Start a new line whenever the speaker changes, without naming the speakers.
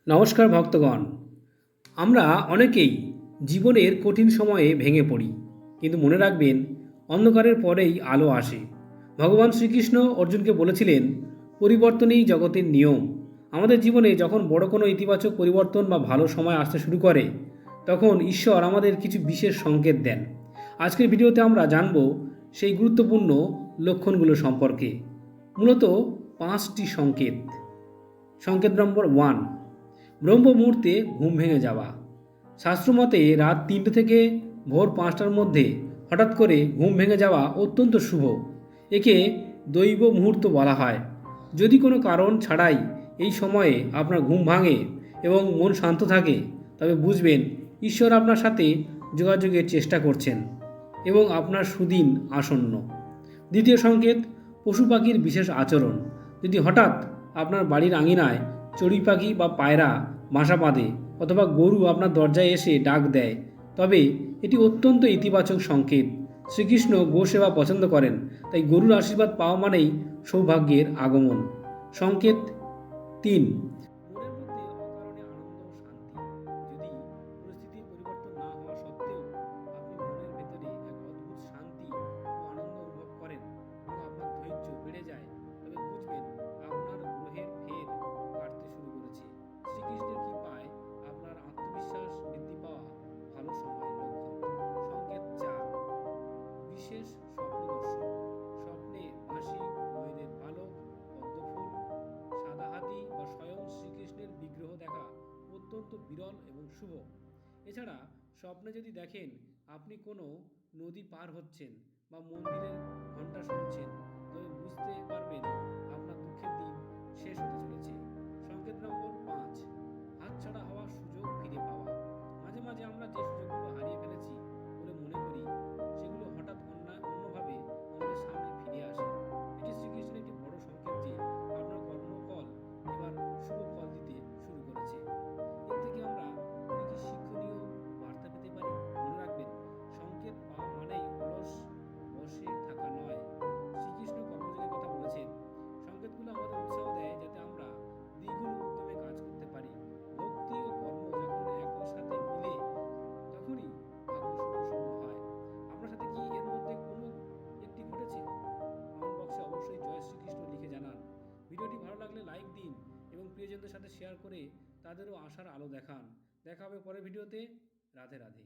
নমস্কার ভক্তগণ। আমরা অনেকেই জীবনের কঠিন সময়ে ভেঙে পড়ি, কিন্তু মনে রাখবেন, অন্ধকারের পরেই আলো আসে। ভগবান শ্রীকৃষ্ণ অর্জুনকে বলেছিলেন, পরিবর্তনই জগতের নিয়ম। আমাদের জীবনে যখন বড় কোনো ইতিবাচক পরিবর্তন বা ভালো সময় আসতে শুরু করে, তখন ঈশ্বর আমাদের কিছু বিশেষ সংকেত দেন। আজকের ভিডিওতে আমরা জানব সেই গুরুত্বপূর্ণ লক্ষণগুলো সম্পর্কে। মূলত 5টি সংকেত। সংকেত নম্বর 1, ব্রহ্ম মুহূর্তে ঘুম ভেঙে যাওয়া। শাস্ত্রমতে রাত 3টে থেকে ভোর 5টার মধ্যে হঠাৎ করে ঘুম ভেঙে যাওয়া অত্যন্ত শুভ। একে দৈব মুহূর্ত বলা হয়। যদি কোনো কারণ ছাড়াই এই সময়ে আপনার ঘুম ভাঙে এবং মন শান্ত থাকে, তবে বুঝবেন ঈশ্বর আপনার সাথে যোগাযোগের চেষ্টা করছেন এবং আপনার সুদিন আসন্ন। দ্বিতীয় সংকেত, পশু পাখির বিশেষ আচরণ। যদি হঠাৎ আপনার বাড়ির আঙিনায় চড়ুই পাখি বা পায়রা বাসা বাঁধে অথবা গরু আপনার দরজায় এসে ডাক দেয়, তবে এটি অত্যন্ত ইতিবাচক সংকেত। শ্রীকৃষ্ণ গোসেবা পছন্দ করেন, তাই গরুর আশীর্বাদ পাওয়া মানেই সৌভাগ্যের আগমন। সংকেত 3, মনের মধ্যে অকারণে আনন্দ ও শান্তি। যদি পরিস্থিতির পরিবর্তন না হওয়া সত্ত্বেও আপনি মনের ভেতরে এক অদ্ভুত শান্তি ও আনন্দ অনুভব করেন এবং আপনার ধৈর্য বেড়ে যায়, তবে বুঝবেন আপনার গ্রহের ফের কাটতে শুরু করেছে। শ্রীকৃষ্ণের কৃপায় আপনার আত্মবিশ্বাস বৃদ্ধি পাওয়া ভালো সময়ের লক্ষণ। সংকেত 4, বিশেষ স্বপ্নদর্শন। স্বপ্নে হাসি, ময়ূরের পালক, পদ্মফুল, সাদা হাতি বা স্বয়ং শ্রীকৃষ্ণের বিগ্রহ দেখা অত্যন্ত বিরল এবং শুভ। এছাড়া স্বপ্নে যদি দেখেন আপনি কোনো নদী পার হচ্ছেন বা মন্দিরের ঘণ্টা শুনছেন, তবে বুঝতে পারবেন আপনার দুঃখের দিন শেষ হতে চলেছে। সংকেত নম্বর 5, হাতছাড়া হওয়ার সুযোগ ফিরে পাওয়া। মাঝে মাঝে আমরা যে সুযোগগুলো হারিয়ে ফেলেছি বলে মনে করি, সেগুলো হঠাৎ অন্যভাবে আমাদের সামনে ফিরে আসে। এটি শ্রীকৃষ্ণের একটি বড় সংকেত যে আপনার কর্মফল এবার শুভ ফল দিতে শুরু করেছে। এর থেকে আমরা কি কি শিক্ষণীয় বার্তা পেতে পারি? মনে রাখবেন, সংকেত পাওয়া মানেই অলস বসে থাকা নয়। শ্রীকৃষ্ণ কর্মযোগের কথা বলেছেন। সংকেতগুলো আমাদের উৎসাহ দেয় যাতে আমরা দ্বিগুণ উদ্যমে কাজ করতে পারি। ভক্তি ও কর্ম যখন একই সাথে মিলে, তখনই ভাগ্য সুপ্রসন্ন হয়। আপনার সাথে কি এর মধ্যে কোনো একটি ঘটেছে? কমেন্ট বক্সে অবশ্যই জয় শ্রীকৃষ্ণ লিখে জানান। ভিডিওটি ভালো লাগলে লাইক দিন এবং প্রিয়জনদের সাথে শেয়ার করে তাদেরও আশার আলো দেখান। দেখা হবে পরের ভিডিওতে। রাধে রাধে।